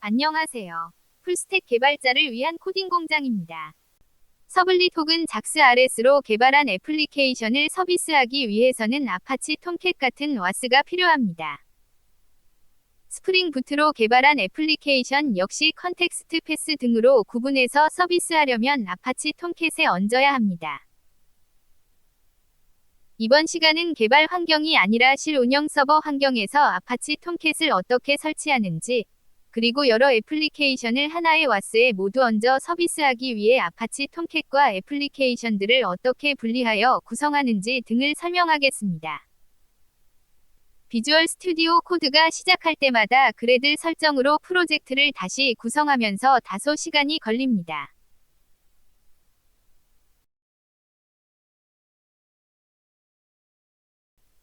안녕하세요. 풀스택 개발자를 위한 코딩 공장입니다. 서블릿 혹은 작스 RS로 개발한 애플리케이션을 서비스하기 위해서는 아파치 톰캣 같은 와스가 필요합니다. 스프링 부트로 개발한 애플리케이션 역시 컨텍스트 패스 등으로 구분해서 서비스하려면 아파치 톰캣에 얹어야 합니다. 이번 시간은 개발 환경이 아니라 실운영 서버 환경에서 아파치 톰캣을 어떻게 설치하는지, 그리고 여러 애플리케이션을 하나의 와스에 모두 얹어 서비스하기 위해 아파치 톰캣과 애플리케이션들을 어떻게 분리하여 구성하는지 등을 설명하겠습니다. 비주얼 스튜디오 코드가 시작할 때마다 그래들 설정으로 프로젝트를 다시 구성하면서 다소 시간이 걸립니다.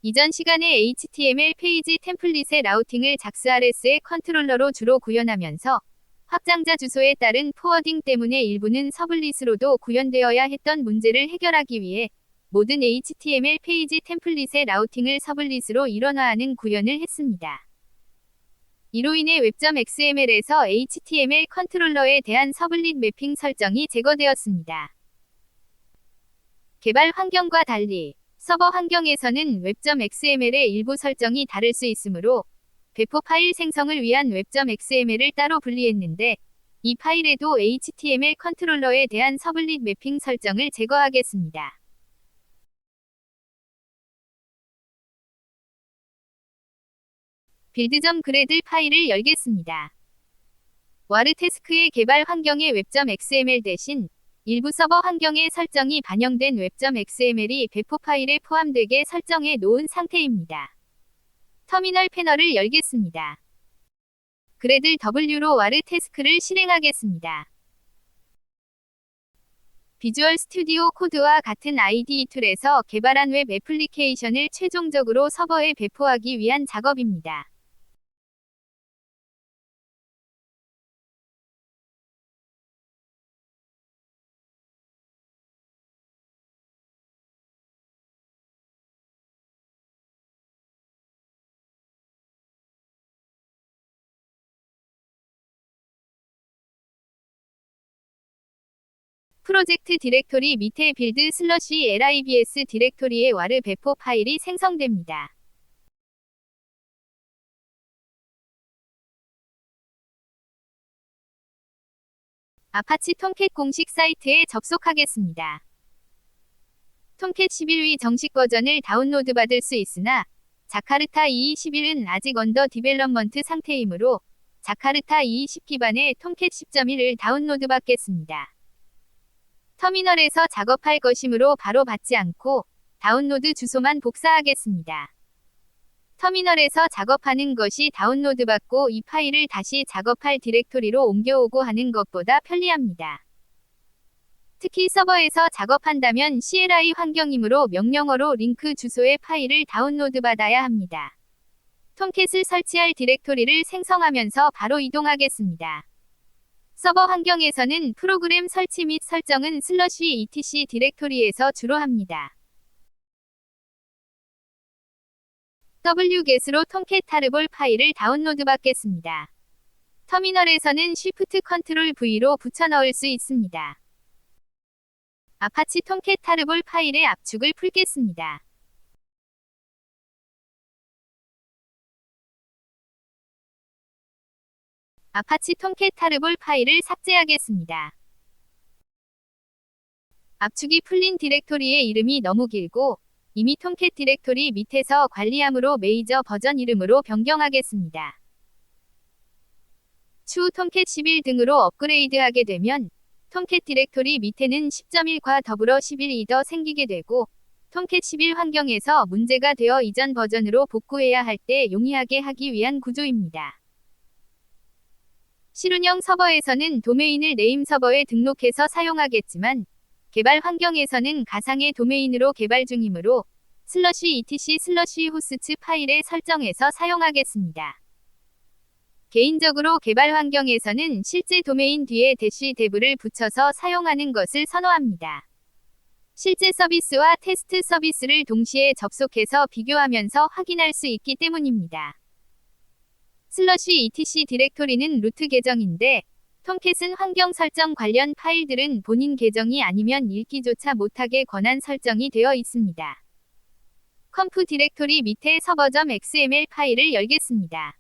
이전 시간에 HTML 페이지 템플릿의 라우팅을 작스 RS의 컨트롤러로 주로 구현하면서 확장자 주소에 따른 포워딩 때문에 일부는 서블릿으로도 구현되어야 했던 문제를 해결하기 위해 모든 HTML 페이지 템플릿의 라우팅을 서블릿으로 일원화하는 구현을 했습니다. 이로 인해 웹.xml에서 HTML 컨트롤러에 대한 서블릿 매핑 설정이 제거되었습니다. 개발 환경과 달리 서버 환경에서는 웹.xml의 일부 설정이 다를 수 있으므로 배포 파일 생성을 위한 웹.xml을 따로 분리했는데, 이 파일에도 HTML 컨트롤러에 대한 서블릿 매핑 설정을 제거하겠습니다. 빌드.gradle 파일을 열겠습니다. 와르테스크의 개발 환경의 웹.xml 대신 일부 서버 환경의 설정이 반영된 웹.xml이 배포 파일에 포함되게 설정해 놓은 상태입니다. 터미널 패널을 열겠습니다. 그래들 W로 와르테스크를 실행하겠습니다. 비주얼 스튜디오 코드와 같은 IDE 툴에서 개발한 웹 애플리케이션을 최종적으로 서버에 배포하기 위한 작업입니다. 프로젝트 디렉토리 밑에 빌드 /libs 디렉토리의 와르 배포 파일이 생성됩니다. 아파치 톰캣 공식 사이트에 접속하겠습니다. 톰캣 11위 정식 버전을 다운로드 받을 수 있으나 자카르타 2.11은 아직 언더 디벨롭먼트 상태이므로 자카르타 2.10 기반의 톰캣 10.1을 다운로드 받겠습니다. 터미널에서 작업할 것이므로 바로 받지 않고 다운로드 주소만 복사하겠습니다. 터미널에서 작업하는 것이 다운로드 받고 이 파일을 다시 작업할 디렉토리로 옮겨오고 하는 것보다 편리합니다. 특히 서버에서 작업한다면 CLI 환경이므로 명령어로 링크 주소의 파일을 다운로드 받아야 합니다. 톰캣을 설치할 디렉토리를 생성하면서 바로 이동하겠습니다. 서버 환경에서는 프로그램 설치 및 설정은 /etc 디렉토리에서 주로 합니다. wget으로 톰캣 타르볼 파일을 다운로드 받겠습니다. 터미널에서는 Shift Ctrl V로 붙여넣을 수 있습니다. 아파치 톰캣 타르볼 파일의 압축을 풀겠습니다. 아파치 톰캣 타르볼 파일을 삭제하겠습니다. 압축이 풀린 디렉토리의 이름이 너무 길고 이미 톰캣 디렉토리 밑에서 관리함으로 메이저 버전 이름으로 변경하겠습니다. 추후 톰캣 11 등으로 업그레이드하게 되면 톰캣 디렉토리 밑에는 10.1과 더불어 11이 더 생기게 되고, 톰캣 11 환경에서 문제가 되어 이전 버전으로 복구해야 할 때 용이하게 하기 위한 구조입니다. 실운영 서버에서는 도메인을 네임 서버에 등록해서 사용하겠지만, 개발 환경에서는 가상의 도메인으로 개발 중이므로 /etc/host 파일에 설정해서 사용하겠습니다. 개인적으로 개발 환경에서는 실제 도메인 뒤에 -dev를 붙여서 사용하는 것을 선호합니다. 실제 서비스와 테스트 서비스를 동시에 접속해서 비교하면서 확인할 수 있기 때문입니다. /etc 디렉토리는 루트 계정인데 톰캣은 환경 설정 관련 파일들은 본인 계정이 아니면 읽기조차 못하게 권한 설정이 되어 있습니다. 컴프 디렉토리 밑에 server.xml 파일을 열겠습니다.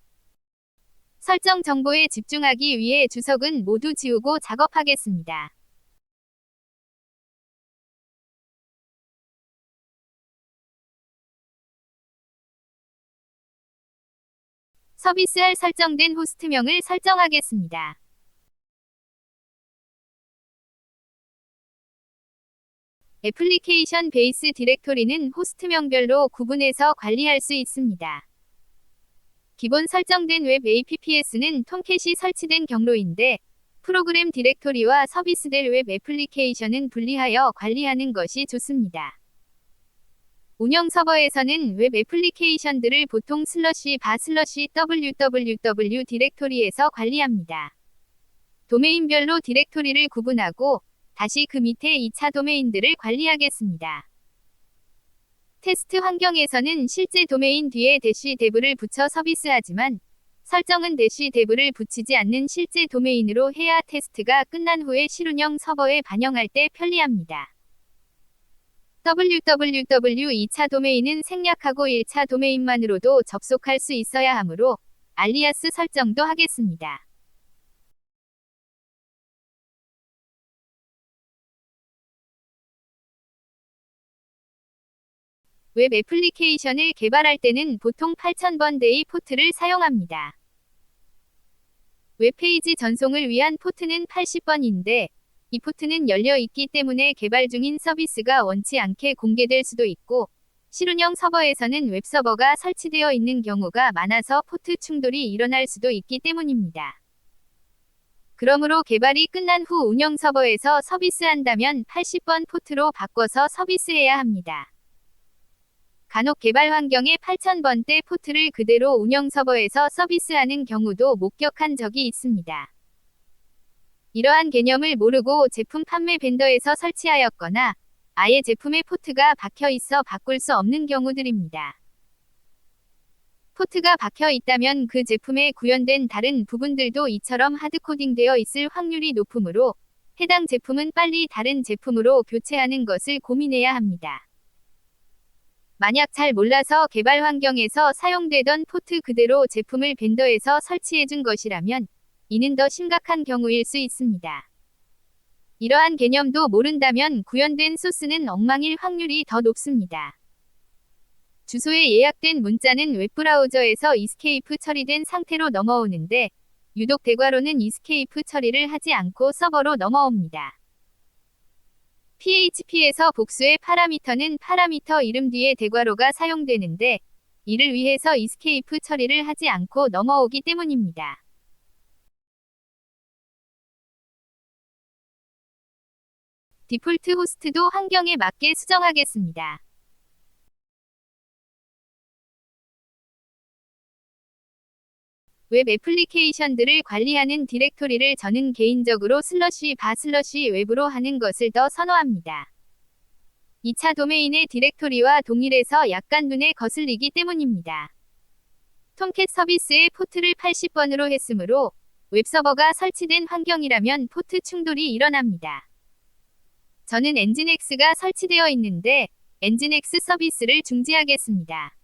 설정 정보에 집중하기 위해 주석은 모두 지우고 작업하겠습니다. 서비스할 설정된 호스트명을 설정하겠습니다. 애플리케이션 베이스 디렉토리는 호스트명별로 구분해서 관리할 수 있습니다. 기본 설정된 웹 APPS는 톰캣이 설치된 경로인데 프로그램 디렉토리와 서비스될 웹 애플리케이션은 분리하여 관리하는 것이 좋습니다. 운영 서버에서는 웹 애플리케이션들을 보통 /바/www 디렉토리에서 관리합니다. 도메인별로 디렉토리를 구분하고 다시 그 밑에 2차 도메인들을 관리하겠습니다. 테스트 환경에서는 실제 도메인 뒤에 -dev를 붙여 서비스하지만 설정은 -dev를 붙이지 않는 실제 도메인으로 해야 테스트가 끝난 후에 실운영 서버에 반영할 때 편리합니다. www 2차 도메인은 생략하고 1차 도메인만으로도 접속할 수 있어야 하므로 알리아스 설정도 하겠습니다. 웹 애플리케이션을 개발할 때는 보통 8000번 대의 포트를 사용합니다. 웹페이지 전송을 위한 포트는 80번인데 이 포트는 열려 있기 때문에 개발 중인 서비스가 원치 않게 공개될 수도 있고 실운영 서버에서는 웹서버가 설치되어 있는 경우가 많아서 포트 충돌이 일어날 수도 있기 때문입니다. 그러므로 개발이 끝난 후 운영 서버에서 서비스한다면 80번 포트로 바꿔서 서비스해야 합니다. 간혹 개발 환경에 8000번대 포트를 그대로 운영 서버에서 서비스하는 경우도 목격한 적이 있습니다. 이러한 개념을 모르고 제품 판매 벤더에서 설치하였거나 아예 제품의 포트가 박혀 있어 바꿀 수 없는 경우들입니다. 포트가 박혀 있다면 그 제품에 구현된 다른 부분들도 이처럼 하드코딩되어 있을 확률이 높으므로 해당 제품은 빨리 다른 제품으로 교체하는 것을 고민해야 합니다. 만약 잘 몰라서 개발 환경에서 사용되던 포트 그대로 제품을 벤더에서 설치해준 것이라면 이는 더 심각한 경우일 수 있습니다. 이러한 개념도 모른다면 구현된 소스는 엉망일 확률이 더 높습니다. 주소에 예약된 문자는 웹브라우저에서 이스케이프 처리된 상태로 넘어오는데 유독 대괄호는 이스케이프 처리를 하지 않고 서버로 넘어옵니다. PHP에서 복수의 파라미터는 파라미터 이름 뒤에 대괄호가 사용되는데 이를 위해서 이스케이프 처리를 하지 않고 넘어오기 때문입니다. 디폴트 호스트도 환경에 맞게 수정하겠습니다. 웹 애플리케이션들을 관리하는 디렉토리를 저는 개인적으로 /바/웹으로 하는 것을 더 선호합니다. 2차 도메인의 디렉토리와 동일해서 약간 눈에 거슬리기 때문입니다. 톰캣 서비스의 포트를 80번으로 했으므로 웹서버가 설치된 환경이라면 포트 충돌이 일어납니다. 저는 엔진X가 설치되어 있는데 엔진X 서비스를 중지하겠습니다.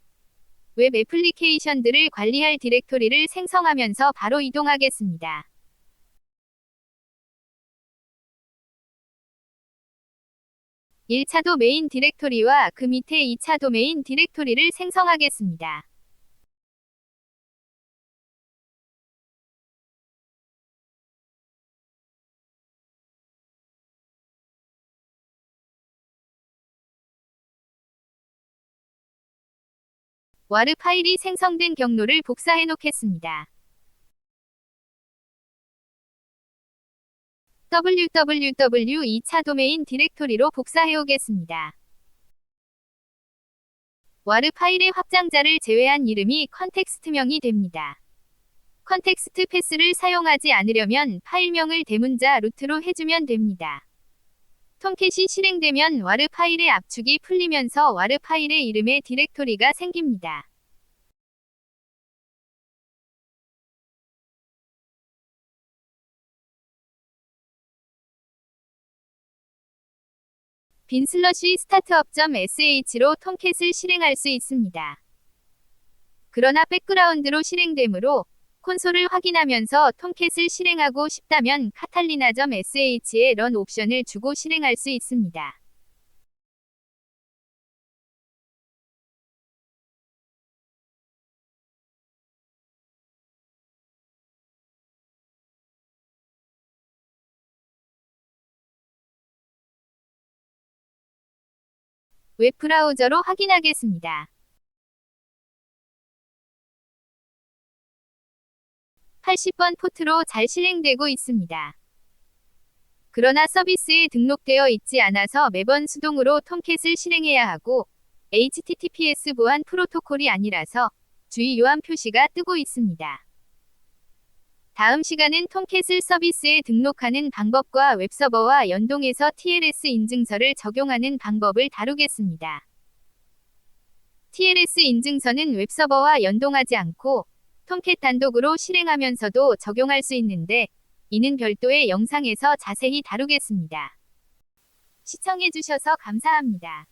웹 애플리케이션들을 관리할 디렉토리를 생성하면서 바로 이동하겠습니다. (1차) 도메인 디렉토리와 그 밑에 (2차) 도메인 디렉토리를 생성하겠습니다. 와르 파일이 생성된 경로를 복사해 놓겠습니다. www 2차 도메인 디렉토리로 복사해 오겠습니다. 와르 파일의 확장자를 제외한 이름이 컨텍스트명이 됩니다. 컨텍스트 패스를 사용하지 않으려면 파일명을 대문자 루트로 해주면 됩니다. 톰캣이 실행되면 와르 파일의 압축이 풀리면서 와르 파일의 이름에 디렉토리가 생깁니다. bin/startup.sh로 톰캣을 실행할 수 있습니다. 그러나 백그라운드로 실행되므로 콘솔을 확인하면서 톰캣을 실행하고 싶다면 카탈리나.sh에 런 옵션을 주고 실행할 수 있습니다. 웹브라우저로 확인하겠습니다. 80번 포트로 잘 실행되고 있습니다. 그러나 서비스에 등록되어 있지 않아서 매번 수동으로 톰캣을 실행해야 하고 HTTPS 보안 프로토콜이 아니라서 주의 요한 표시가 뜨고 있습니다. 다음 시간은 톰캣을 서비스에 등록하는 방법과 웹서버와 연동해서 TLS 인증서를 적용하는 방법을 다루겠습니다. TLS 인증서는 웹서버와 연동하지 않고 톰캣 단독으로 실행하면서도 적용할 수 있는데 이는 별도의 영상에서 자세히 다루겠습니다. 시청해주셔서 감사합니다.